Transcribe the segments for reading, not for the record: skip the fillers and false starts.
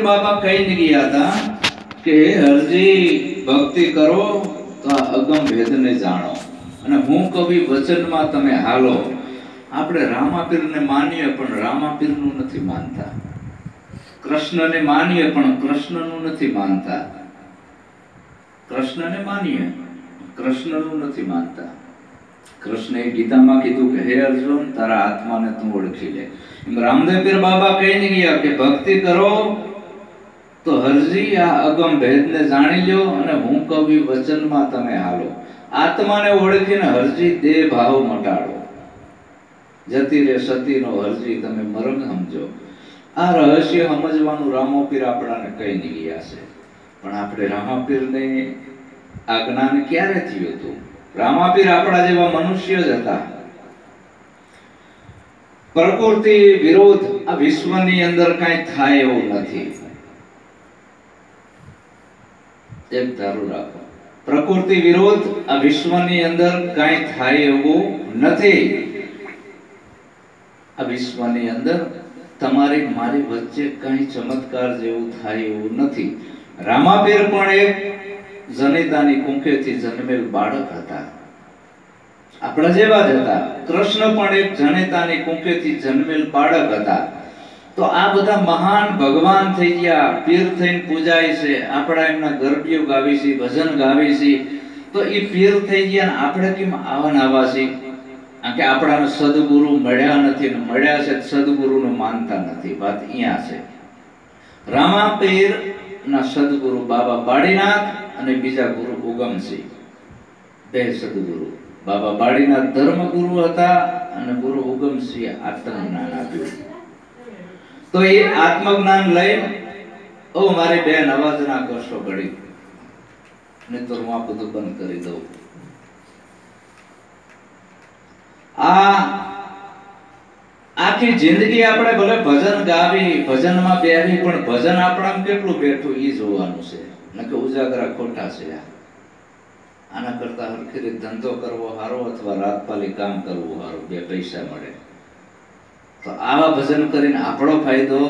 बाबा कही गया था कि हरजी भक्ति करो तो आ अगम भेद ने जानो અને હું કવિ વચનમાં તમે હાલો. આપણે રામાપીરને માનીએ પણ રામાપીરનું નથી માનતા, કૃષ્ણને માનીએ પણ કૃષ્ણનું નથી માનતા, કૃષ્ણને માનીએ કૃષ્ણનું નથી માનતા. કૃષ્ણએ ગીતામાં કીધું કે હે અર્જુન, તારા આત્માને તું ઓળખી લે. એમ રામદેવ પીર બાબા કહીને ગયા કે ભક્તિ કરો તો હરજી આ અગમ ભેદને જાણી લ્યો અને હું કવિ વચનમાં તમે હાલો. આત્માને ઓળખીને હરજી દેહ ભાવ મટાડો. જતી રે સતીનો હરજી તમે મરમ સમજો. આ રહસ્ય સમજવાનું રામોપીર આપણાને કહી નહીં ગયા છે. પણ આપણે રામાપીરને આ જ્ઞાન ક્યારે થયું હતું? રામાપીર આપણા જેવા મનુષ્ય જ હતા. પ્રકૃતિ વિરોધ આ વિશ્વની અંદર કઈ થાય એવું નથી. એક ધારું રાખો, પ્રકૃતિ વિરોધ આ વિશ્વની અંદર કઈ થાય એવું નથી. આ વિશ્વની અંદર તમારી મારી વચ્ચે કઈ ચમત્કાર જેવું થાય એવું નથી. રામાપીર પણ એક જનિતાની કુંખેથી જન્મેલ બાળક હતા, આપણા જેવા જ હતા. કૃષ્ણ પણ એક જનિતાની કુંખેથી જન્મેલ બાળક હતા. તો આ બધા મહાન ભગવાન થઈ ગયા, પીર થઈને પૂજાય છે. આપણા એમના ગરબીઓ ગાવી છે, ભજન ગાવી છે. તો એ પીર થઈ ગયા ને આપણે કેમ આવા છીએ? કે આપણાને સદગુરુ મળ્યા નથી ને મળ્યા છે સદગુરુને માનતા નથી. વાત અહીંયા છે. રામાપીર ના સદગુરુ બાબા બાળીનાથ અને બીજા ગુરુ ઉગમસિંહ, બે સદગુરુ. બાબા બાળીનાથ ધર્મગુરુ હતા અને ગુરુ ઉગમસિંહ આત્મજ્ઞાન આપ્યું. તો એ આત્મજ્ઞાન લઈને મારી બેન અવાજ ના કરશો ઘડી, નહીં તો હું આ બધું બંધ કરી દઉં. આખી જિંદગી આપણે ભલે ભજન ગાવી, ભજનમાં બેહવી, પણ ભજન આપણામાં કેટલું બેઠું એ જોવાનું છે. નકે ઉજાગરા ખોટા છે. આના કરતા હરખી રીતે ધંધો કરવો સારો અથવા રાતપાલી કામ કરવું સારું, બે પૈસા મળે. તો આવા ભજન કરીને આપણો ફાયદો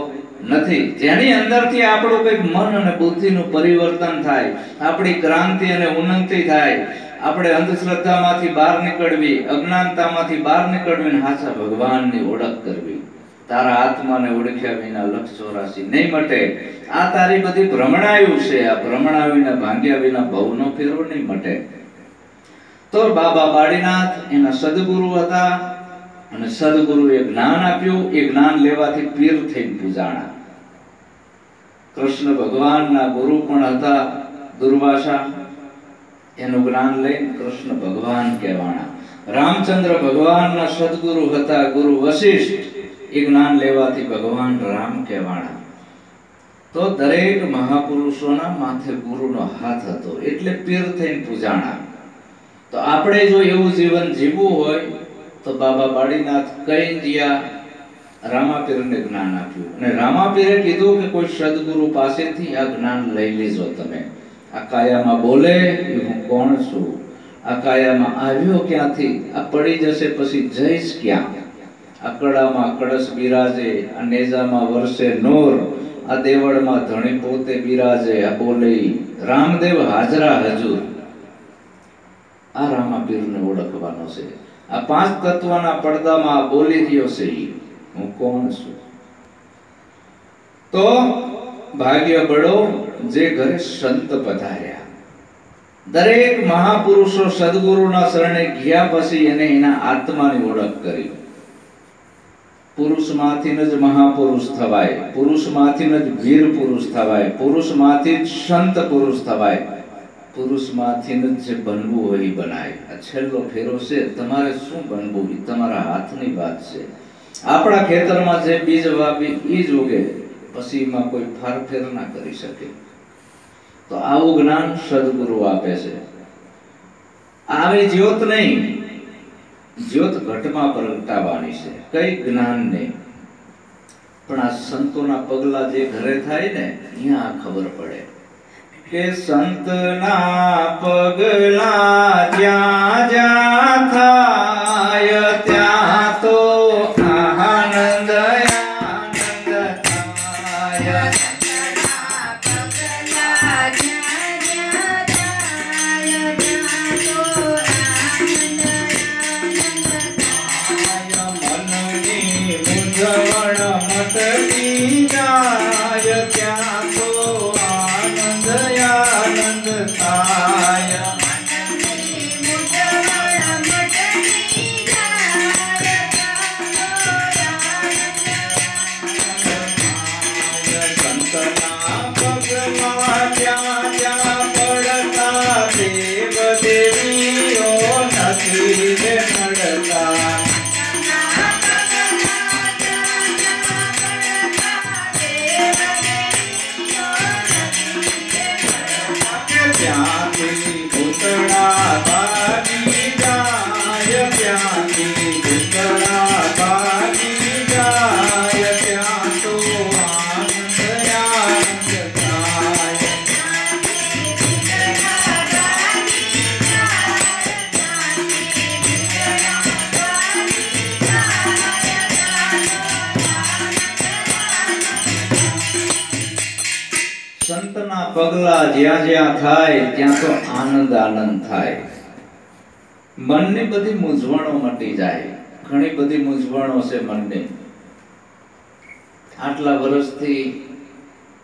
નથી. જેની અંદરથી આપણું કંઈક મન અને બુદ્ધિનું પરિવર્તન થાય, આપણી ક્રાંતિ અને ઉન્નતિ થાય, આપણે અંધશ્રદ્ધામાંથી બહાર નીકળવી, અજ્ઞાનતામાંથી બહાર નીકળવી, સાચા ભગવાનની ઓળખ કરવી. તારા આત્માને ઓળખ્યા વિના લક્ષ 84 નહીં મટે. આ તારી બધી ભ્રમણાયુ છે. આ ભ્રમણાયુને ભાંગ્યા વિના ભવનો ફેરો નહીં મટે. તો બાબા બાળીનાથ એના સદગુરુ હતા અને સદગુરુએ જ્ઞાન આપ્યું. એ જ્ઞાન લેવાથી પીર થઈને પૂજાણા. કૃષ્ણ ભગવાનના ગુરુ પણ હતા દુર્વાસા, એનું જ્ઞાન લઈને કૃષ્ણ ભગવાન કહેવાના. રામચંદ્ર ભગવાનના સદગુરુ હતા ગુરુ વશિષ્ઠ, એ જ્ઞાન લેવાથી ભગવાન રામ કહેવાના. તો દરેક મહાપુરુષોના માથે ગુરુનો હાથ હતો એટલે પીર થઈને પૂજાણા. તો આપણે જો એવું જીવન જીવવું હોય તો બાબા બાળીનાથ કઈ ગયા, રામાપીરને જ્ઞાન આપ્યું. અને રામાપીરે કીધું કે કોઈ સદગુરુ પાસેથી આ જ્ઞાન લઈ લેજો તમે. આ કાયામાં બોલે હું કોણ છું, આ કાયામાં આવ્યો ક્યાંથી, આ પડી જશે પછી જઈશ ક્યાં. આ કડામાં કળશ બિરાજે, આ નેજામાં વરસે નૂર, આ દેવળમાં ધણી પોતે બિરાજે, આ બોલે રામદેવ હાજરા હજુર. આ રામાપીરને ઓળખવાનો છે. આ પાંચ તત્વના પડદામાં બોલી રહ્યો છે હું કોણ છું. તો ભાગ્ય બળો જે ઘરે સંત પધાર્યા. દરેક મહાપુરુષો સદગુરુના શરણે ગયા પછી એને એના આત્માની ઓળખ કરી. પુરુષમાંથી જ મહાપુરુષ થવાય, પુરુષમાંથી જ વીર પુરુષ થવાય, પુરુષમાંથી જ સંત પુરુષ થવાય, પુરુષમાંથી જે બનવું હોય એ બનાય. આ છેલ્લો ફેરો છે. તમારે શું બનવું એ તમારા હાથની વાત છે. આપણા ખેતરમાં જે બીજ વાવી એ જ ઉગે, પછી એમાં કોઈ ફારફેર ના કરી શકે. તો આવું જ્ઞાન સદગુરુ આપે છે. આવી જ્યોત નહીં, જ્યોત ઘટમાં પ્રગટાવવાની છે, કઈ જ્ઞાન નહીં. પણ આ સંતોના પગલા જે ઘરે થાય ને અહીંયા ખબર પડે કે સંતના પગલા જ્યાં જ્યાં થાય ત્યાં તો આનંદ આનંદ થાય. ત્યાંથી ભૂતળા ભાગી જાય, ત્યાંથી ભૂતળા ભાગી જાય, ત્યાં તો આનંદ આનંદ થાય. સંતના પગલા જ્યાં જ્યાં થાય ત્યાં તો આનંદ આનંદ થાય. મનની બધી મૂંઝવણો મટી જાય. ઘણી બધી મૂંઝવણો છે મનની. આટલા વર્ષથી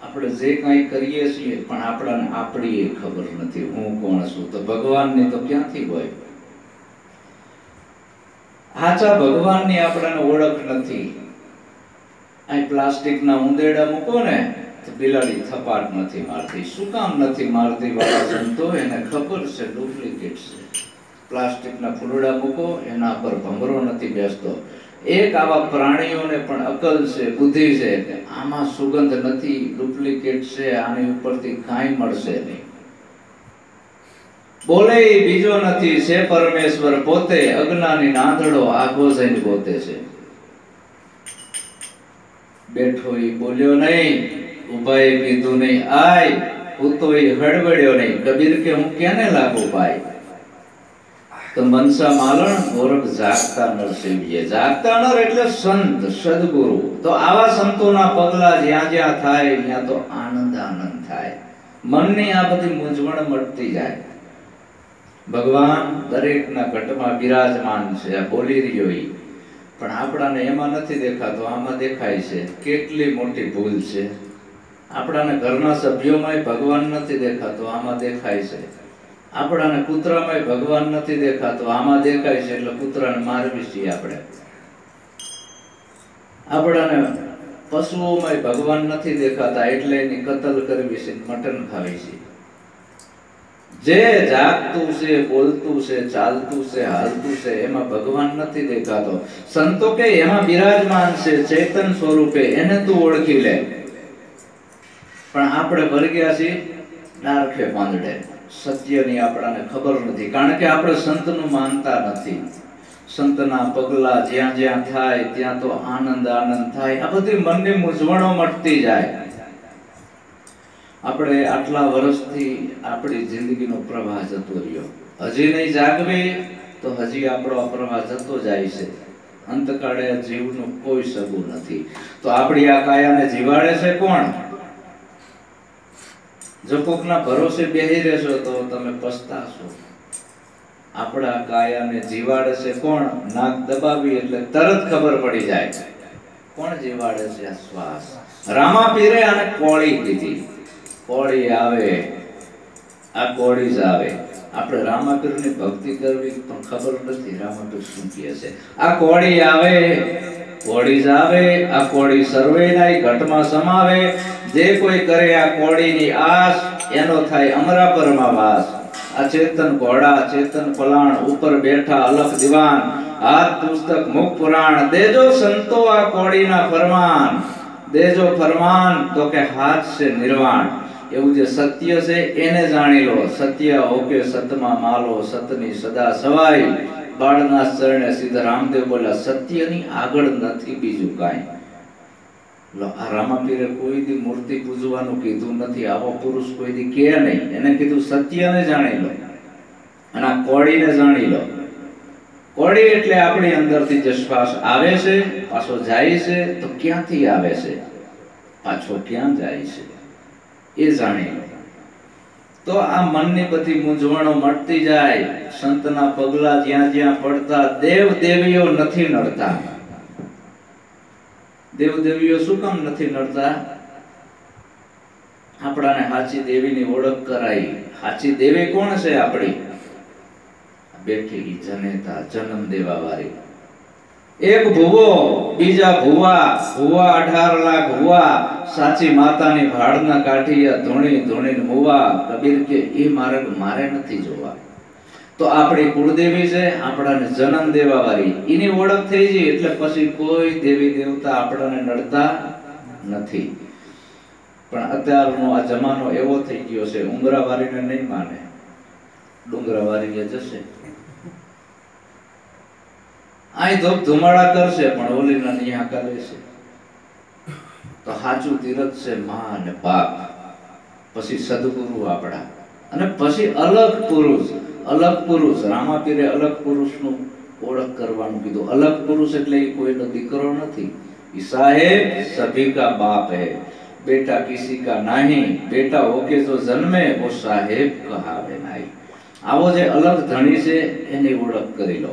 આપણે જે કંઈ કરીએ છીએ પણ આપણને આપણી એ ખબર નથી હું કોણ છું. તો ભગવાનની તો ક્યાંથી હોય? સાચા ભગવાનની આપણને ઓળખ નથી. અહીં પ્લાસ્ટિકના ઉંદેડા મૂકો ને તો બિલાડી થપાટ નથી મારતી. શું કામ નથી મારતી? વાળા સંતો એને ખબર છે ડુપ્લિકેટ છે. પ્લાસ્ટિકના ફૂલડા મૂકો એના પર ભમરો નથી બેસતો. એક આવા પ્રાણીઓને પણ અકલ છે, બુદ્ધિ છે કે આમાં સુગંધ નથી, ડુપ્લિકેટ છે, આની ઉપરથી કાંઈ મળશે નહીં. બોલે બીજો નથી, છે પરમેશ્વર પોતે, અજ્ઞાની નાંદડો આગો જઈને પોતે છે. બેઠો ઈ બોલ્યો નહીં, ઉભાએ કીધું નહીં આય, હું તો ઈ હળબડ્યો નહીં. કબીર કે હું કેને લાગુ ભાઈ? તો મનસા માલણ ગોરખ જાગતા નર સેવીએ. જાગતા નર એટલે સંત, સદગુરુ. તો આવા સંતોના પગલા જ્યાં જ્યાં થાય ત્યાં તો આનંદ આનંદ થાય. મનની આ બધી મૂંઝવણ મળતી જાય. ભગવાન દરેકના ઘટમાં બિરાજમાન છે. આ બોલી રહ્યો ઈ પણ આપણાને એમાં નથી દેખાતો, આમાં દેખાય છે. કેટલી મોટી ભૂલ છે. આપણાને ઘરના સભ્યોમાં ભગવાન નથી દેખાતો, આમાં દેખાય છે. આપણાને કૂતરામાં ભગવાન નથી દેખાતો, આમાં દેખાય છે. એટલે કૂતરાને મારવી છીએ આપણે. આપણાને પશુઓમાં ભગવાન નથી દેખાતા એટલે એની કતલ કરવી છે, મટન ખાવી છે. જે જાગતું છે, બોલતું છે, ચાલતું છે, હાલતું છે એમાં ભગવાન નથી દેખાતો. સંતો કે એમાં બિરાજમાન છે ચેતન સ્વરૂપે, એને તું ઓળખી લે. પણ આપણે વર્ગ્યા છીએ ડારખે પાંદડે. સત્યની આપણને ખબર નથી, કારણ કે આપણે સંતનું માનતા નથી. સંતના પગલા જ્યાં જ્યાં થાય ત્યાં તો આનંદ આનંદ થાય. આ બધી મનની મૂંઝવણો મટતી જાય. આપણે આટલા વર્ષથી આપણી જિંદગીનો પ્રવાહ જતો રહ્યો. હજી નહીં જાગવે તો હજી આપણો પ્રવાહ જતો જાય છે. અંતકાળે જીવનું કોઈ સગું નથી. તો આપણી આ કાયાને જીવાડે છે કોણ? જો કોકના ભરોસે બેહી રહેશો તો તમે પસ્તાશો. આપણા કાયાને જીવાડે છે કોણ? નાક દબાવી એટલે તરત ખબર પડી જાય કોણ જીવાડે છે. આ શ્વાસ. રામા પીરે આને કોળી કીધી. કોળી આવે, આ કોળી જ આવે. આપણે રામાપીરની ભક્તિ કરવી પણ ખબર નથી રામાપીર શું કહે છે. આ કોળી આવે, કોળી જ આવે. આ કોળી સર્વેના ઘટમાં સમાવે. જે કોઈ કરે આ કોળીની આસ, એનો થાય અમરાપરમાં વાસ. આ ચેતન ઘોડા, ચેતન પલાણ, ઉપર બેઠા અલખ દિવાન, હાથ પુસ્તક મુખ પુરાણ. દેજો સંતો આ કોળીના ફરમાન, દેજો ફરમાન તો કે હાથ છે નિર્વાણ. એવું જે સત્ય છે એને જાણી લો. સત્ય હોકે સતમાં માલો, સતની સદા સવાઈ. બાળના ચરણે સીધા રામદેવ બોલ્યા સત્યની આગળ નથી બીજું કાંઈ. આ રામાપીરે કોઈ દી મૂર્તિ પૂજવાનું કીધું નથી. આવો પુરુષ કોઈ દી કે નહીં. એને કીધું સત્યને જાણી લો અને આ કોળીને જાણી લો. કોળી એટલે આપણી અંદરથી જે શ્વાસ આવે છે પાછો જાય છે તો ક્યાંથી આવે છે, પાછો ક્યાં જાય છે એ જાણી લો. તો આ મનની બધી મૂંઝવણો મળતી જાય. સંતના પગલા જ્યાં જ્યાં પડતા દેવ દેવીઓ નથી નડતા. દેવ દેવીઓ શું કામ નથી નડતા? આપણાને સાચી દેવીની ઓળખ કરાઈ. સાચી દેવી કોણ છે આપણી? બેઠી જનેતા, જન્મ દેવા વાળી. એક ભુવો, બીજા ભુવા, ભુવા 18 લાખ ભુવા. સાચી માતાની ભાડના કાઠિયા ધૂણી ધૂણીને મુવા. કબીર કે એ માર્ગ મારે નથી જોવા. તો આપણી કુળદેવી છે, આપણાને જન્મ દેવા વાળી. એની ઓળખ થઈ ગઈ એટલે પછી કોઈ દેવી દેવતા આપણને નડતા નથી. પણ અત્યારનો આ જમાનો એવો થઈ ગયો છે, ઉંગરાવારીને નહીં માને, ડુંગરાવારીએ જશે, અહીં ધૂપ ધુમાડા કરશે પણ ઓલીના નિહાકા લેશે. તો સાચું તીરથ છે માં અને બાપ, પછી સદગુરુ આપણા, અને પછી અલગ પુરુષ. અલગ પુરુષ રામાપીરે અલગ પુરુષનું ઓળખ કરવાનું કીધું. અલગ પુરુષ એટલે એ કોઈનો દીકરો નથી. એ સાહેબ સભી કા બાપ હૈ, बेटा किसी का नहीं, बेटा होके जो जन्मे वो साहेब कहावे नहीं. આવો જે અલગ ધણી છે એની ઓળખ કરી લો.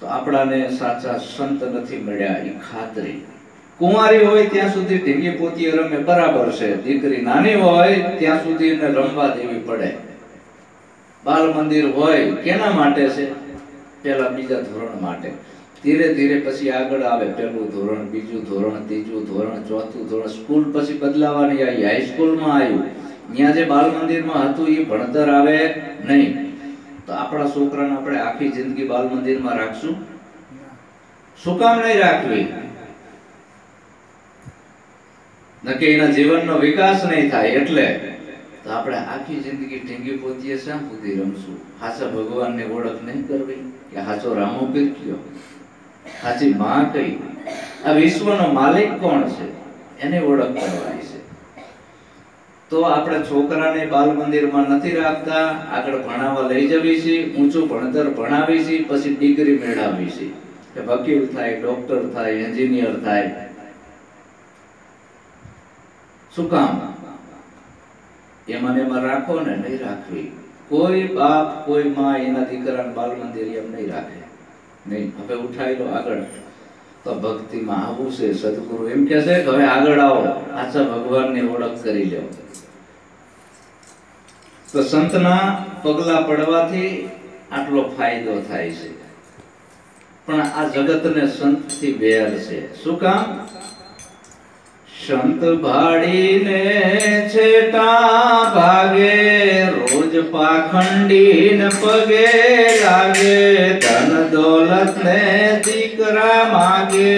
તો આપણાને સાચા સંત નથી મળ્યા એ ખાતરી. કુંવારી હોય ત્યાં સુધી ઢીંગી પોતી રમે બરાબર છે, દીકરી નાની હોય ત્યાં સુધી એને રમવા દેવી પડે. બાલ મંદિર હોય કેના માટે છે? પેલા બીજા ધોરણ માટે. ધીરે ધીરે પછી આગળ આવે પહેલું ધોરણ, બીજું ધોરણ, ત્રીજું ધોરણ, ચોથું ધોરણ, સ્કૂલ પછી બદલાવાની આવી, હાઈસ્કૂલમાં આવ્યું. ત્યાં જે બાલ મંદિરમાં હતું એ ભણતર આવે નહીં. તો આપણા છોકરાને આપણે આખી જિંદગી બાલ મંદિરમાં રાખશું? શું કામ નહીં રાખવી? નકે એના જીવનનો વિકાસ નહીં થાય. એટલે તો આપણે આખી જિંદગી ઢીંગી પોતીએ શા સુધી રમશું? હાચા ભગવાનની ઓળખ નહીં કરવી કે હાચો રામો પીર કયો, હાચી માં કઈ, આ વિશ્વનો માલિક કોણ છે એને ઓળખ કરવાની છે. તો આપણે છોકરાને બાલ મંદિરમાં નથી રાખતા, આગળ ભણાવવા લઈ જવી છે, ઊંચું ભણતર ભણાવી છે, પછી ડિગ્રી મેળવી છે કે વકીલ થાય, ડોક્ટર થાય, એન્જિનિયર થાય. શું કામ? એમાં રાખો ને નહીં રાખવી. કોઈ બાપ કોઈ માં એના દીકરાને બાલ મંદિર એમ નહીં રાખે નહીં. હવે ઉઠાઈ લો આગળ. તો ભક્તિમાં આવું છે. સદગુરુ એમ કહે છે કે હવે આગળ આવો, આછા ભગવાનની ઓળખ કરી લો. તો સંતના પગલા પડવાથી આટલો ફાયદો થાય છે. પણ આ જગતને સંતથી વેર છે. શું કામ? સંત ભાડીને છેટા ભાગે, રોજ પાખંડીને પગે લાગે, ધન દોલત ને દીકરા માગે,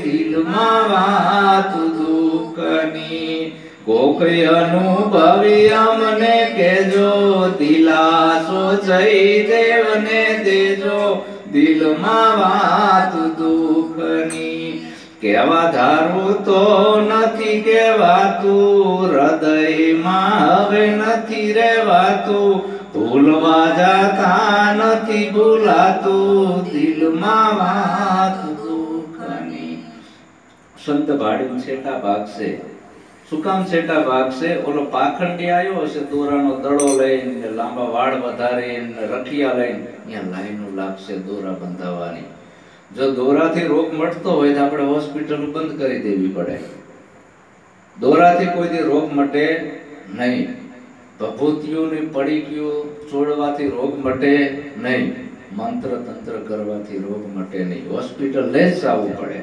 દિલમાં વાત દુઃખની કોકઈ અનુભવી અમને કેજો, દિલાસો જઈ દેવને દેજો, દિલમાં વાત દુઃખની. કેવા ધારું તો નથી કહેવાતું, હૃદયમાં હવે નથી રહેવાતું, ભૂલવા જાતા નથી ભૂલાતું, દિલમાં વાત દુઃખની. સંત ભાડી છેટા ભાગશે. શું કામ છેટા ભાગશે? ઓલો પાખંડી આવ્યો હશે દોરાનો દડો લઈને, લાંબા વાળ વધારીને, રખિયા લઈને, ત્યાં લાઈનો લાગશે દોરા બંધાવવાની. જો દોરાથી રોગ મટતો હોય તો આપણે હોસ્પિટલ બંધ કરી દેવી પડે. દોરાથી કોઈ દી રોગ મટે નહીં. ભભૂતિઓની પડીકીઓ છોડવાથી રોગ મટે નહીં. મંત્ર તંત્ર કરવાથી રોગ મટે નહીં. હોસ્પિટલ લઈ જ આવવું પડે.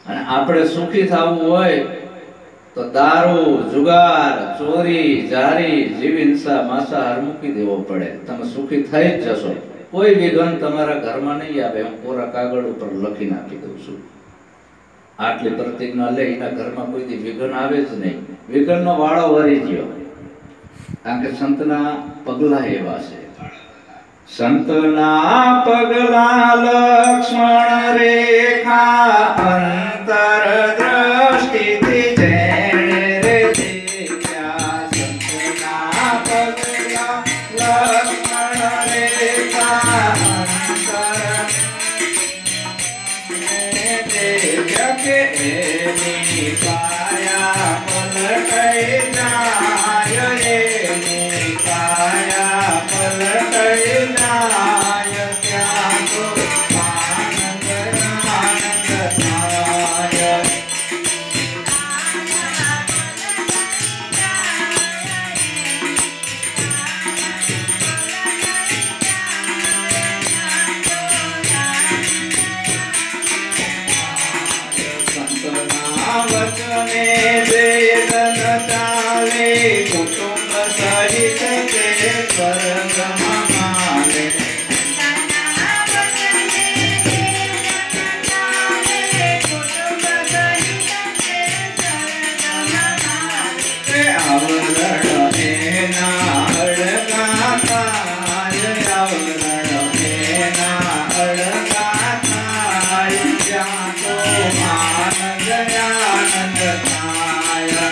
અને આપણે સુખી થવું હોય તો દારૂ, જુગાર, ચોરી, જારી, જીવ હિંસા, માંસાહાર મૂકી દેવો પડે. તમે સુખી થઈ જ જશો. કોઈ વિઘન તમારા ઘરમાં નહીં આવે. હું કોરા કાગળ ઉપર લખી નાખી દઉં છું. આટલી પ્રતિજ્ઞા લે, એના ઘરમાં કોઈ દી વિઘન આવે જ નહીં. વિઘનનો વાળો વરી ગયો. કારણ કે સંતના પગલા એવા છે. સંતના પગલા લક્ષ્મણ રેખા, અંતર દ્રષ્ટિથી જેણે રે દેખ્યા. સંતના પગલા લક્ષ્મણ રેખા, અંતર દેખ્યા કે એની કાયા પલટાઈ જાય, એની કાયા પલટાઈ જાય, ત્યાં તો આનંદ આનંદ થાય. વચને વેદન ચાલે, કુટુંબ સહિત તે સ્વર્ગમાં માલે. આવરણ એના અળગા થાય, આવરણ એના અળગા થાય, ત્યાં તો આનંદ આનંદ થાય.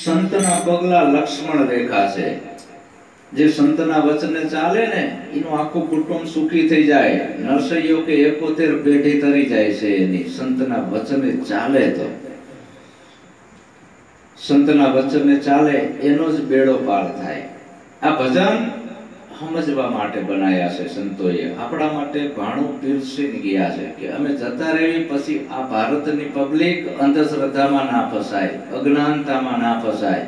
સંતના પગલા લક્ષ્મણ રેખા છે. જે સંતના વચને ચાલે ને એનું આખું કુટુંબ સુખી થઈ જાય. નરસૈયો કે 71 પેઢી તરી જાય છે એની, સંતના વચને ચાલે તો. સંતના વચને ચાલે એનો જ બેડો પાર થાય. આ ભજન સમજવા માટે બનાયા છે સંતોએ, આપણા માટે ભાણું પીરસીને ગયા છે કે અમે જતા રહેવી પછી આ ભારતની પબ્લિક અંધશ્રદ્ધામાં ના ફસાય, અજ્ઞાનતામાં ના ફસાય,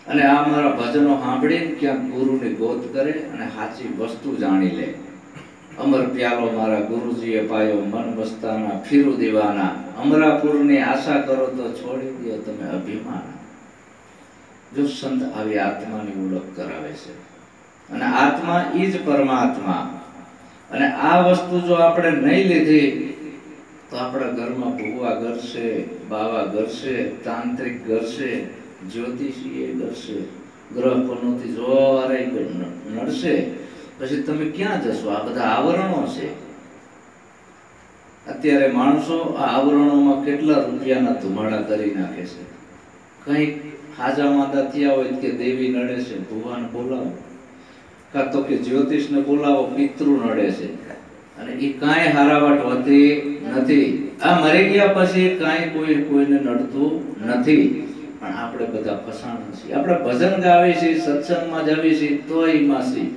અને આ મારા ભજનો સાંભળીને ક્યાંક ગુરુની ગોત કરે અને સાચી વસ્તુ જાણી લે. અમર પ્યાલો મારા ગુરુજીએ પાયો, મન મસ્તાના ફીરુ દીવાના, અમરાપુરની આશા કરો તો છોડી દો તમે અભિમાન. જો સંત આવી આત્માની ઓળખ કરાવે છે, અને આત્મા ઈ જ પરમાત્મા. અને આ વસ્તુ જો આપણે નહીં લીધી તો આપણા ઘરમાં ભૂવા ગરશે, બાવા ગરશે, તાંત્રિક ગરશે, જ્યોતિષી ગરશે, ગ્રહ પનોતી જોવારે નડશે. પછી તમે ક્યાં જશો? આ બધા આવરણો છે. અત્યારે માણસો આ આવરણોમાં કેટલા રૂપિયાના ધુમાડા કરી નાખે છે. કંઈક હાજા માદા થયા હોય કે દેવી નડે છે, ભુવાને બોલાવો, કાં તો કે જ્યોતિષને બોલાવો, પિતૃ નડે છે, અને એ કાંઈ હારાવાટ હોતી નથી. આ મરી ગયા પછી કાંઈ કોઈને નડતું નથી. પણ આપણે બધા ફસાણા છીએ. આપણે ભજન ગાવીએ છીએ, સત્સંગમાં જાવીએ છીએ, તોય એમાં છીએ.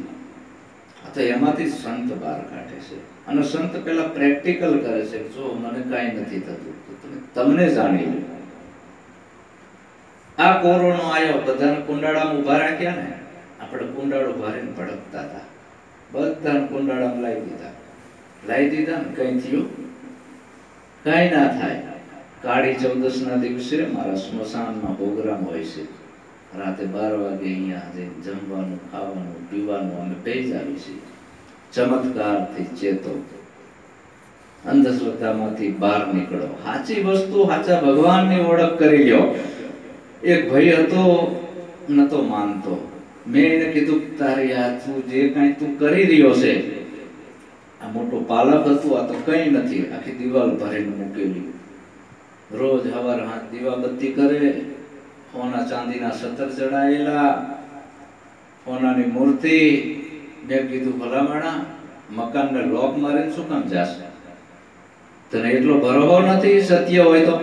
તો એમાંથી સંત બહાર કાઢે છે. અને સંત પેલા પ્રેક્ટિકલ કરે છે. જો મને કાંઈ નથી થતું તો તમને જાણી લો. આ કોરોનો આવ્યો, બધાને કુંડાળામાં ઉભા રાખ્યા ને, આપણે કુંડાળો ભારીને ભડકતા હતા, બધાને કુંડાળામાં લાવી દીધા ને કઈ થયું? કઈ ના થાય. કાળી ચૌદસ ના દિવસે મારા સ્મશાનમાં પ્રોગ્રામ હોય છે. રાતે 12 વાગે અહીંયા જમવાનું, ખાવાનું, પીવાનું અમે ભેજાવી છીએ. ચમત્કારથી ચેતો, અંધશ્રદ્ધામાંથી બહાર નીકળો, સાચી વસ્તુ, સાચા ભગવાનની ઓળખ કરી લ્યો. એક ભાઈ હતો, નતો માનતો. મેં એને કીધું તારી આ તું જે કાંઈ તું કરી રહ્યો છે, આ મોટો પાલક હતું, આ તો કઈ નથી, આખી દિવાલ ભરીને મૂકેલી. રોજ હવાર હાથ દીવાબત્તી કરે, સોના ચાંદીના સતર ચડાયેલા, સોનાની મૂર્તિ. મેં કીધું ભલામણા મકાનને લોક મારીને શું કામ જાશે? તને એટલો ભરોસો નથી સત્ય હોય તો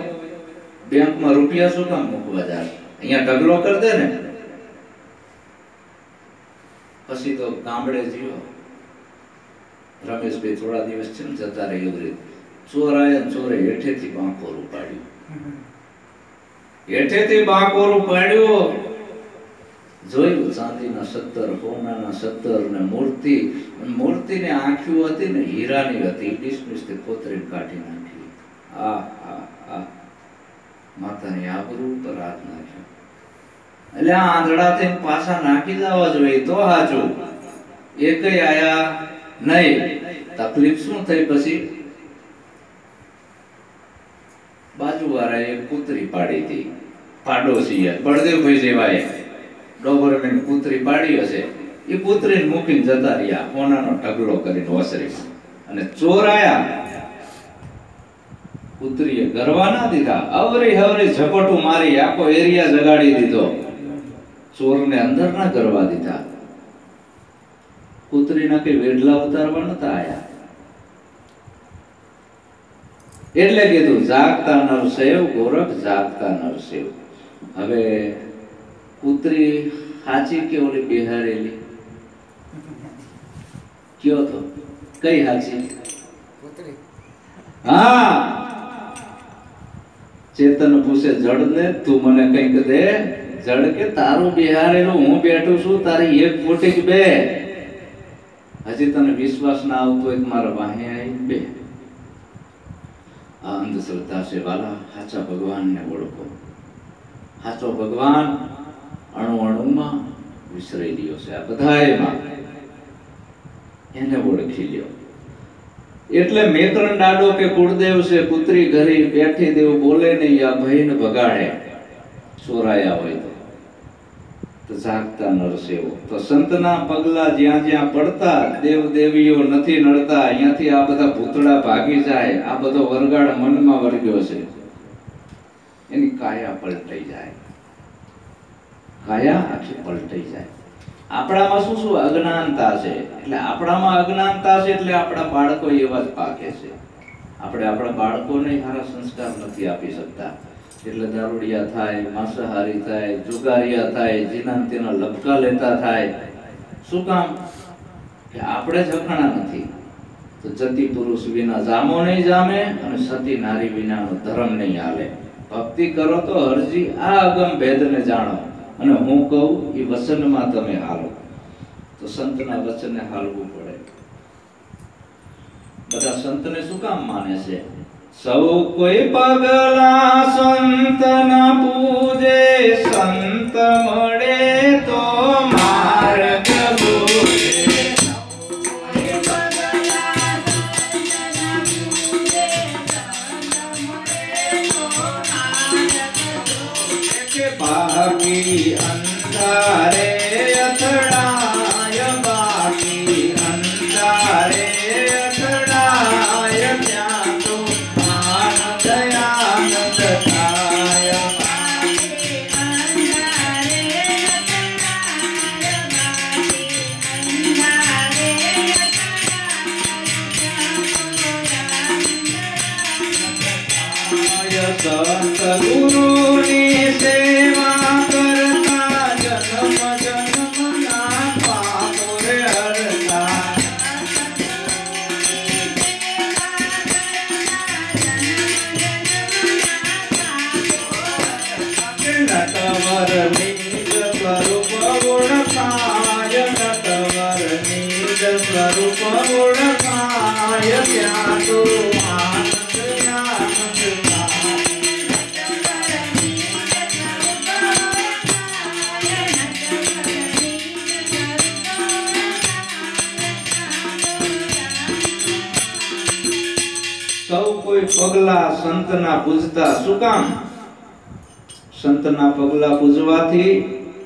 બેંકમાં રૂપિયા શું કામ મૂકવા જાશે? અહીંયા ઢગલો કરી દે ને. પછી તો ગામડે જીવો. રમેશભાઈ થોડા દિવસ છે ને જતા રહે એવી રીતે. ચોર આયા ને ચોરે હેઠેથી બાંકોરું પાડ્યું, હેઠેથી બાંકોરું પાડ્યું. જોયું ચાંદીના 17, સોનાના 17 ને મૂર્તિ. મૂર્તિની આંખીઓ હતી ને હીરાની હતી, ડિસ્મિસથી કોતરીને કાઢી નાખી. આ માતાની આબરૂ પર હાથ નાખ્યો. એટલે આ આંધળાથી પાછા નાખી જવા જોઈએ તો સાચું. એકય આયા નહીં. તકલીફ શું થઈ પછી? બાજુવાળાએ કૂતરી પાડી હતી, પાડોશીએ બળદેવભાઈ જેવાએ ડોબરમેન કૂતરી પાડી હશે. એ કૂતરીને મૂકીને જતા રહ્યા, કોનાનો ઢગલો કરીને ઓસરીમાં. અને ચોર આયા, કૂતરીએ ગરવા ના દીધા, અવરી હવરી ઝપટું મારી આખો એરિયા જગાડી દીધો. ચોરને અંદર ના ગરવા દીધા. કૂતરીના કઈ વેડલા ઉતારવા નતા આયા. એટલે કીધું જાગતા નરસેવ ગોરખ, જાગતા નરસેવ. હવે કૂતરી સાચી કે ઓલી બિહારેલી? કયો તો કઈ સાચી? હા, ચેતન પૂછે જડ ને, તું મને કઈક દે. જડ કે તારું બિહારેલું હું બેઠું છું, તારી એક ફૂટી બે. હજી તને વિશ્વાસ ના આવતો હોય મારા વાહે આવી બે. આ અંધશ્રદ્ધા છે વાલા. સાચા ભગવાનને ઓળખો. સાચો ભગવાન અણુ અણુમાં, વિસરાઈ ગયો છે. આ બધાયમાં એને ઓળખી લ્યો. એટલે મેકરણ ડાડો કે કુળદેવ છે પુત્રી ઘરી બેઠી દેવ બોલે નહીં આ ભઈને ભગાડે ચોરાયા હોય તો જાગતા નરસેવો. તો સંતના પગલા જ્યાં જ્યાં પડતા દેવ દેવીઓ નથી નડતા. અહીંયાથી આ બધા ભૂતડા ભાગી જાય. આ બધો વરગાડ મનમાં વર્ગ્યો છે, એની કાયા પલટાઈ જાય. કાયા આખી પલટાઈ જાય. આપણામાં શું શું અજ્ઞાનતા છે, એટલે આપણામાં અજ્ઞાનતા છે એટલે આપણા બાળકો એવા જ પાકે છે. આપણે આપણા બાળકોને સારા સંસ્કાર નથી આપી શકતા એટલે દારૂડિયા થાય, માંસાહારી થાય, જુગારિયા થાય, જીના તેના લપકા લેતા થાય. શું કામ? કે આપણે જ અખણા નથી. તો જતી પુરુષ વિના જામો નહીં જામે અને સતી નારી વિનાનો ધર્મ નહીં હાલે. ભક્તિ કરો તો હરજી આ અગમ ભેદને જાણો અને હું કહું એ વચનમાં તમે હાલો. તો સંતના વચને હાલવું પડે. બધા સંતને શું કામ માને છે? સૌ કોઈ પગલા સંતના પૂજે, સંત મળે તો માર્ગ બુજે. બાકી અંધારે અથડાય, બાકી અંધારે અથડાય, ત્યાં તો આનંદ આનંદ થાય. બાકી અંધારે સંત ગુરુની સેવા કરતા જન્મ જન્મના પાપો રે હરતા. નટવર નિજ સ્વરૂપ ઓળખાય, નટવર નિજ સ્વરૂપ ઓળખાય, ત્યાં તો આનંદ આનંદ થાય. સૌ કોઈ પગલા સંતના પૂજતા. શું કામ? સંતના પગલા પૂજવાથી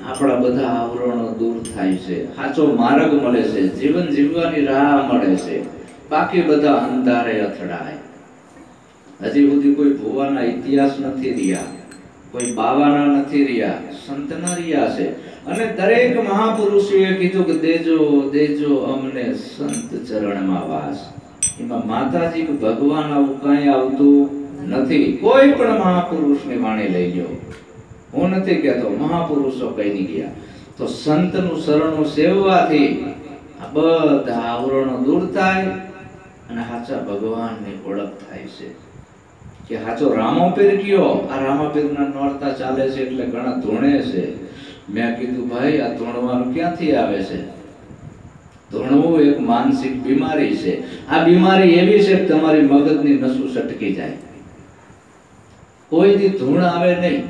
આપણા બધા આવરણો દૂર થાય છે, સાચો માર્ગ મળે છે, જીવન જીવવાની રાહ મળે છે. બાકી બધા અંધારે અથડાય. હજી સુધી કોઈ ભુવાના ઇતિહાસ નથી રહ્યા, કોઈ બાવાના નથી રહ્યા, સંતના રહ્યા છે. અને દરેક મહાપુરુષોએ કીધું કે દેજો દેજો અમને સંત ચરણમાં વાસ. એમાં માતાજી કે ભગવાન આવું કઈ આવતું નથી. કોઈ પણ મહાપુરુષની વાણી લઈ લો, હું નથી કહેતો મહાપુરુષો કઈ નહીં ગયા. તો સંતનું શરણું સેવવાથી આ બધા આવરણો દૂર થાય અને સાચા ભગવાનની ઓળખ થાય છે. કે સાચો રામોપીર કયો? આ રામાપીરના નોરતા ચાલે છે એટલે ઘણા ધૂણે છે. મેં કીધું ભાઈ આ ધૂણવાનું ક્યાંથી આવે છે? ધૂણવું એક માનસિક બીમારી છે. આ બીમારી એવી છે કે તમારી મગજની નસું સટકી જાય. કોઈ દી ધૂણ આવે નહીં.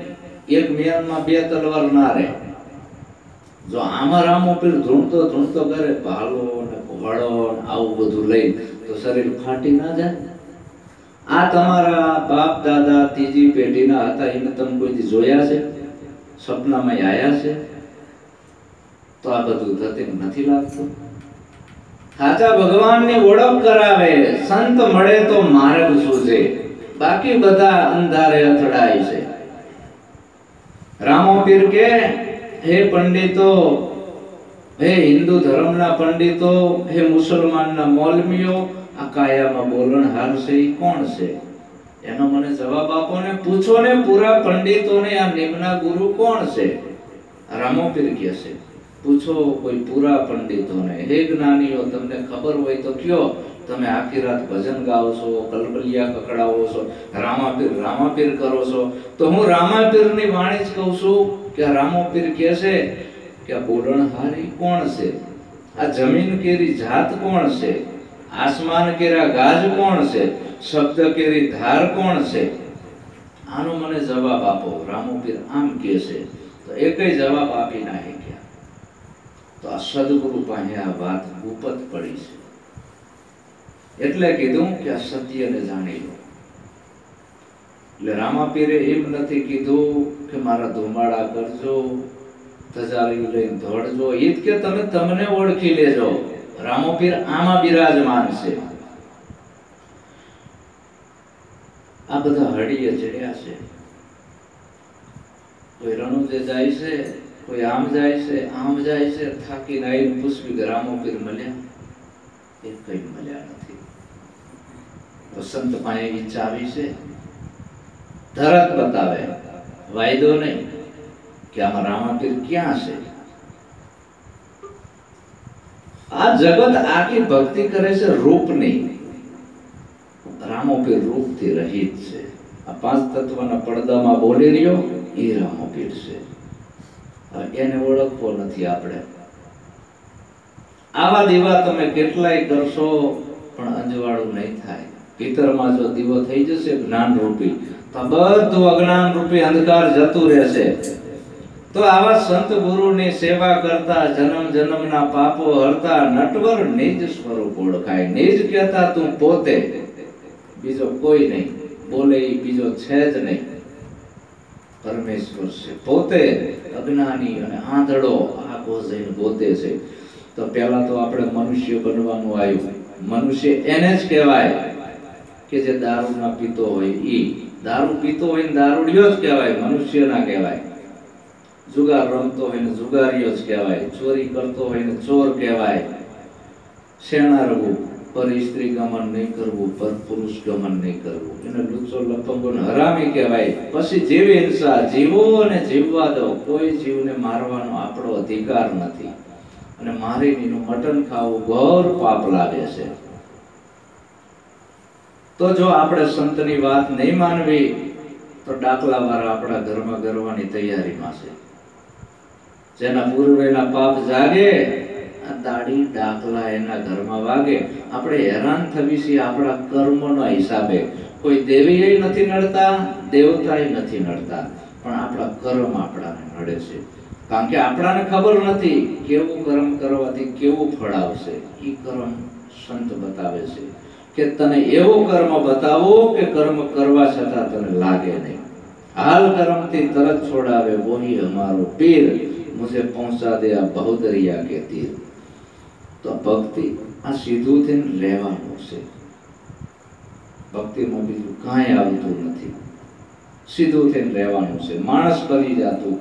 એક મિયાનમાં બે તલવાર ના રહે. જો આમાં રામોપીર ધૂણતો ધૂણતો કરે ભાલો ને ઘોડો આવું બધું લઈ તો શરીર ફાટી ના જાય. આ તમારા બાપ દાદા ત્રીજી પેઢીના હતા, એને તમે કોઈ દી જોયા છે? સપનામાં આયા છે? તો આ બધું થતી નથી લાગતું. સાચા ભગવાનની ઓળખ કરાવે. સંત મળે તો માર્ગ સૂઝે, બાકી બધા અંધારે અથડાય છે. રામોપીર કે હે પંડિતો, હે હિન્દુ ધર્મના પંડિતો, હે મુસલમાનના મૌલવીઓ, આ કાયામાં બોલણહાર છે એ કોણ છે? એનો મને જવાબ આપો ને. પૂછો ને પૂરા પંડિતોને આ નિમ્ના ગુરુ કોણ છે? રામોપીર કહે છે પૂછો કોઈ પૂરા પંડિતોને. હે જ્ઞાનીઓ, તમને ખબર હોય તો કયો. તમે આખી રાત ભજન ગાઓ છો, કલબલિયા કકડાવો છો, રામાપીર રામાપીર કરો છો. તો હું રામાપીરની વાણી જ કહું છું કે રામોપીર કહે છે કે આ બોલણહારી કોણ છે? આ જમીન કેરી જાત કોણ છે? આસમાન કેરા ગાજ કોણ છે? શબ્દ કેરી ધાર કોણ છે? આનો મને જવાબ આપો. રામોપીર આમ કહે છે. તો એકય જવાબ આપી ના શક્યા. તો આ સદગુરુ પાસે આ વાત ગુપત પડી છે, એટલે કીધું કે આ સત્યને જાણી લો. એટલે રામાપીરે એમ નથી કીધું કે મારા ધુમાડા કરજો, ધજારી લઈને દોડજો, એ જ કે તમે તમને ઓળખી લેજો. રામોપીર આમાં બિરાજમાન છે. આ બધા હળીએ ચડ્યા છે. કોઈ રણુજે જાય છે, કોઈ આમ જાય છે, આમ જાય છે, થાકીને આવીને પૂછ્યું કે રામોપીર મળ્યા? એ કઈ મળ્યા નથી. તો સંત પાસે ઈચ્છા આવી છે, તરત બતાવે, વાયદો નહીં કે આમાં રામાપીર ક્યાં છે. આ જગત આખી ભક્તિ કરે છે રૂપની, રામોપીર રૂપથી રહિત છે. આ પાંચ તત્વના પડદામાં બોલી રહ્યો એ રામોપીર છે. એને ઓળખવો નથી આપણે. આવા દીવા તમે કેટલાય કરશો પણ અંજવાળું નહીં થાય. ભીતરમાં જો દીવો થઈ જશે જ્ઞાન રૂપી, તો બધું અજ્ઞાન રૂપી અંધકાર જતું રહેશે. તો આવા સંત ગુરુની સેવા કરતા, જન્મ જન્મના પાપો હરતા, નટવર નિજ સ્વરૂપ ઓળખાય. નિજ કહેતા તું પોતે, બીજો કોઈ નહીં. બોલે એ બીજો છે જ નહીં, પરમેશ્વર છે. પોતે અજ્ઞાની અને આંધળો આ ગોઝઈને ગોતે છે. તો પહેલા તો આપણે મનુષ્ય બનવાનું આવ્યું. મનુષ્ય એને જ કહેવાય કે જે દારૂ ના પીતો હોય. ઈ દારૂ પીતો હોય ને દારૂડિયો જ કહેવાય, મનુષ્ય ના કહેવાય. જુગાર રમતો હોય ને જુગારીઓ જ કહેવાય. ચોરી કરતો હોય ને ચોર કહેવાય. શેણા રવું, પર સ્ત્રી ગમન નહીં કરવું, પર પુરુષ ગમન નહીં કરવું, એને લુચ્ચો લફંગો ને હરામી કહેવાય. પછી જીવી હિંસા, જીવો અને જીવવા દો. કોઈ જીવને મારવાનો આપણો અધિકાર નથી, અને મારીને એનું મટન ખાવું ઘોર પાપ લાગે છે. તો જો આપણે સંતની વાત નહીં માનવી તો ડાકલા વાળા આપણા ઘરમાં ગરવાની તૈયારીમાં છે. જેના પૂર્વેના પાપ જાગે, આ દાઢી ડાકલા એના ઘરમાં વાગે. આપણે હેરાન થવી છીએ આપણા કર્મોના હિસાબે. કોઈ દેવીએ નથી નડતા, દેવતાએ નથી નડતા, પણ આપણા કર્મ આપણાને નડે છે. કારણ કે આપણાને ખબર નથી કેવું કર્મ કરવાથી કેવું ફળ આવશે. એ કર્મ સંત બતાવે છે કે તને એવું કર્મ બતાવો કે કર્મ કરવા છતાં તને લાગે નહીં. હાલ કર્મથી તરત છોડાવે વહી અમારો પીર, મુझे પહોંચા દે આ બહુદરિયા કે તીર. તો ભક્તિ આ સીધું થઈને રહેવાનું છે. ભક્તિમાં બીજું કાંઈ આવતું નથી, સીધું થઈને રહેવાનું છે. માણસ બની જાતું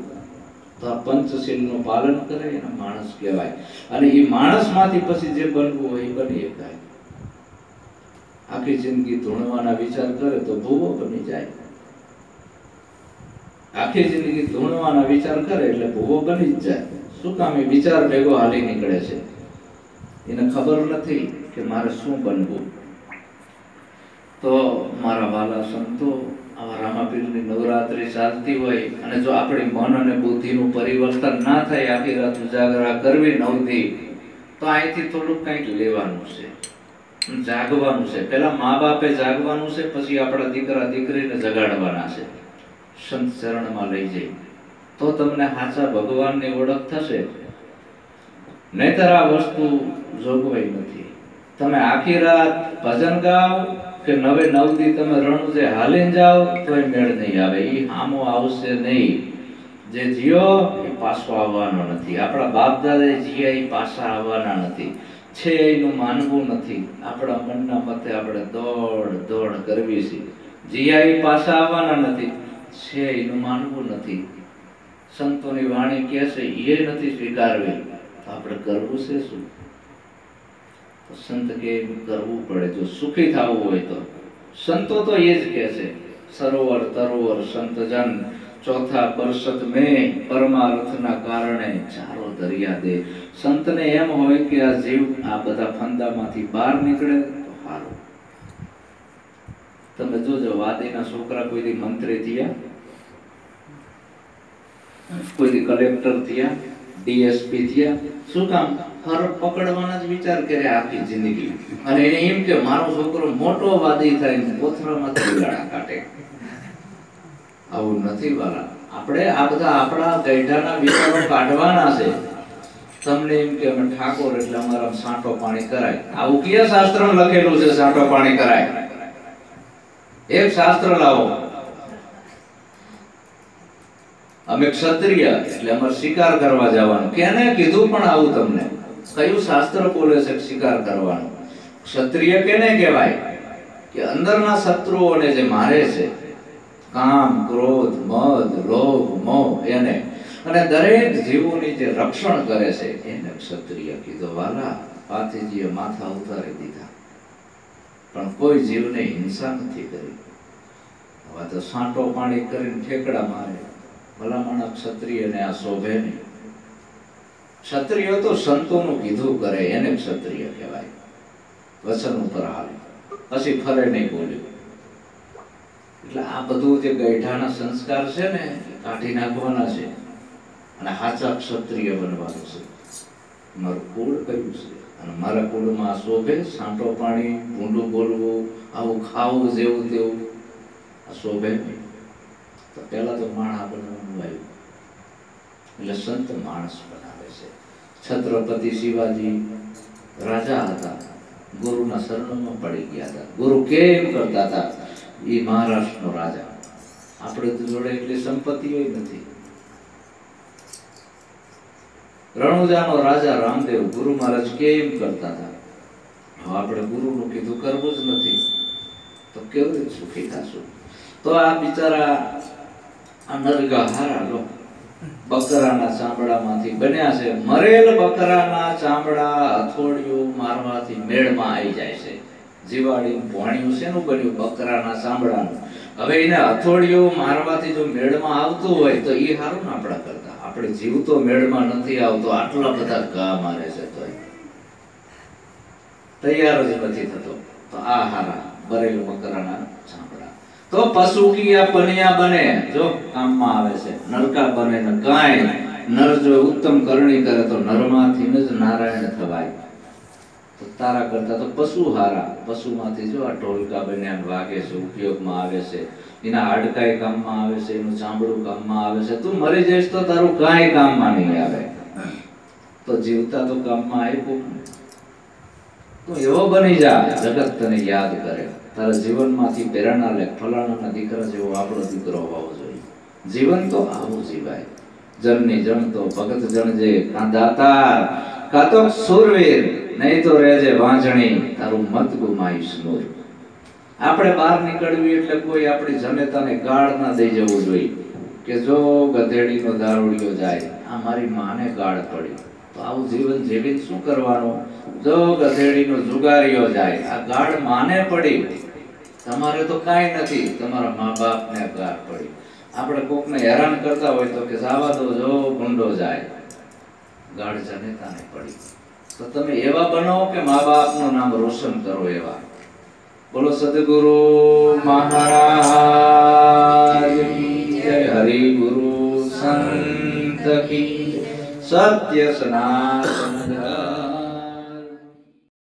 તો આ પંચશીલનું પાલન કરે એને માણસ કહેવાય. અને એ માણસમાંથી પછી જે બનવું હોય એ બની શકાય. આખી જિંદગી ધૂણવાના વિચાર કરે તો ભૂવો બની જાય. આખી જિંદગી ધૂણવાના વિચાર કરે એટલે ભૂવો બની જ જાય. શું કામ? એ વિચાર ભેગો હાલી નીકળે છે. એને ખબર નથી કે મારે શું બનવું. તો મારા વાલા સંતો, આવા રામાપીરની નવરાત્રી ચાલતી હોય અને જો આપણી મન અને બુદ્ધિનું પરિવર્તન ના થાય, આખી રાત ઉજાગરા કરવી 9 દી, તો અહીંથી થોડુંક કંઈક લેવાનું છે, જાગવાનું છે. પેલા મા બાપે જાગવાનું છે, પછી આપણા દીકરા દીકરીને જગાડવાના છે. સંત ચરણમાં લઈ જઈ તો તમને સાચા ભગવાનની ઓળખ થશે. નહીતર આ વસ્તુ જોગવાઈ નથી. તમે આખી રાત ભજન ગાઓ કે 9 દી તમે રણુજે હાલીને જાઓ તોય મેળ નહીં આવે. એ હામો આવશે નહીં. જે જીયો એ પાછો આવવાનો નથી. આપણા બાપ દાદા જીયા એ પાછા આવવાના નથી. છે એનું માનવું નથી. આપણા મનના મતે આપણે દોડ દોડ કરવી છે. જીયા એ પાછા આવવાના નથી. છે એનું માનવું નથી. સંતોની વાણી કહે છે એ નથી સ્વીકારવી, તો આપણે કરવું છે શું? તો સંત કે કરવું પડે. જો સુખી થવું હોય તો સંતો તો એ જ કહે છે, સરોવર તરોવર સંતજન ચોથા બરસત મેં પરમાર્થના કારણે ચારો દરિયા દે. સંતને એમ હોય કે આ જીવ આ બધા ફંદામાંથી બહાર નીકળે તો સારું. તમે જોજો, વાદીના છોકરા કોઈથી મંત્રી થયા, કોઈથી કલેક્ટર થયા, ડીએસપી થયા. શું કામ? હર પકડવાના જ વિચાર કરે આખી જિંદગી. અને એને એમ કે મારો છોકરો મોટો વાદી થાય, કોથરામાંથી ગાળા કાઢે. આવું નથી વાલા. આપણે આ બધા આપણા ગઈઢાના વિચારો કાઢવાના છે. તમને એમ કે અમે ઠાકોર એટલે અમારા સાંટો પાણી કરાય. આવું કયા શાસ્ત્રમાં લખેલું છે સાંટો પાણી કરાય? એક શાસ્ત્ર લાવો. અમે ક્ષત્રિય એટલે અમારે શિકાર કરવા જવાનું. કેને કીધું પણ આવું તમને? કયું શાસ્ત્ર બોલે છે શિકાર કરવાનું? ક્ષત્રિય કેને કહેવાય? કે અંદરના શત્રુઓને જે મારે છે, કામ, ક્રોધ, મદ, લોભ, મોહ, એને અને દરેક જીવોની જે રક્ષણ કરે છે એને ક્ષત્રિય કીધો. વાલા પાથીજીએ માથા ઉતારી દીધા પણ કોઈ જીવને હિંસા નથી કરી. હવે તો સાંટો પાણી કરીને ઠેકડા મારે. ભલામણ ક્ષત્રિયને આ શોભે નહીં. ક્ષત્રિય તો સંતોનું કીધું કરે એને ક્ષત્રિય કહેવાય. વચન ઉપર હાલે પછી ફરે નહીં બોલ્યું. એટલે આ બધું જે ગઈઢાના સંસ્કાર છે ને કાઢી નાખવાના છે અને સાચા ક્ષત્રિય બનવાનું છે. મારું કુળ કયું છે અને મારા કુળમાં શોભે સાંટો પાણી, ભૂંડું બોલવું, આવું ખાવું, જેવું તેવું આ શોભે નહીં. તો પહેલા તો માણસ બનવાનું આવ્યું. એટલે સંત માણસ બનાવે છે. છત્રપતિ શિવાજી રાજા હતા, ગુરુના શરણમાં પડી ગયા હતા. ગુરુ કેમ કરતા હતા? એ મહારાષ્ટ્રનો રાજા. આપણે તો જોડે એટલી સંપત્તિ નથી. રણુજાનો રાજા રામદેવ ગુરુ મહારાજ કેમ કરતા હતા? હવે આપણે ગુરુનું કીધું કરવું જ નથી તો કેવી રીતે સુખી થશું? તો આ બિચારા આ નરગહારા લો બકરાના ચામડામાંથી બન્યા છે. મરેલ બકરાના ચામડા હથોડિયું મારવાથી મેળમાં આવી જાય છે. જીવાડીનું ભોણિયું શેનું બન્યું? બકરાના ચામડાનું. હવે એને હથોડિયું મારવાથી જો મેળમાં આવતું હોય તો એ સારું ને આપણા કરતા. આપણે જીવ તો મેળમાં નથી આવતો, આટલા બધા ઘા મારે છે તો તૈયાર જ નથી થતો. તો આ હારા બરેલ બકરાના ચામડા. તો પશુ કિયા પનિયા બને જો કામમાં આવે છે. નરકા બને ને ગાય. નર જો ઉત્તમ કરણી કરે તો નરમાંથી જ નારાયણ થવાય. તો તારા કરતા તો પશુ હારા. પશુમાંથી જો આ ઢોલકા બન્યા વાગે છે, ઉપયોગમાં આવે છે. એના હાડકાઈ કામમાં આવે છે, એનું ચામડું કામમાં આવે છે. તું મરી જઈશ તો તારું કાંઈ કામમાં નહીં આવે. તો જીવતા તો કામમાં આવ્યું. તું એવો બની જા જગત તને યાદ કરે. તારા જીવનમાંથી પ્રેરણા લે. ફલાણાના દીકરા જેવો આપણો દીકરો હોવો જોઈએ. જીવન તો આવું જીવાય. જનની જણ તો ભગત જણજે, કાં દાતાર કાં તો સુરવીર, નહીં તો રહેજે વાંજણી, તારું મત ગુમાઈશ નૂર. આપણે બહાર નીકળવી એટલે કોઈ આપણી જનેતાને ગાળ ના દઈ જવું જોઈએ કે જો ગધેડીનો દારૂડિયો જાય, આ મારી માને ગાળ પડી. તો આવું જીવન જીવીને શું કરવાનું? જો ગધેડીનો જુગારીઓ જાય, આ ગાળ માને પડી. તમારે તો કાંઈ નથી, તમારા મા બાપને ગાળ પડી. આપણે કોકને હેરાન કરતા હોય તો કે જાવા દો, જો ગુંડો જાય, ગાળ જનેતાને પડી. તો તમે એવા બનો કે મા બાપનું નામ રોશન કરો. એવા બોલો સદગુરુ મહારાજ કી જય. હરિ ગુરુ સંત કી. સત્ય સનાતન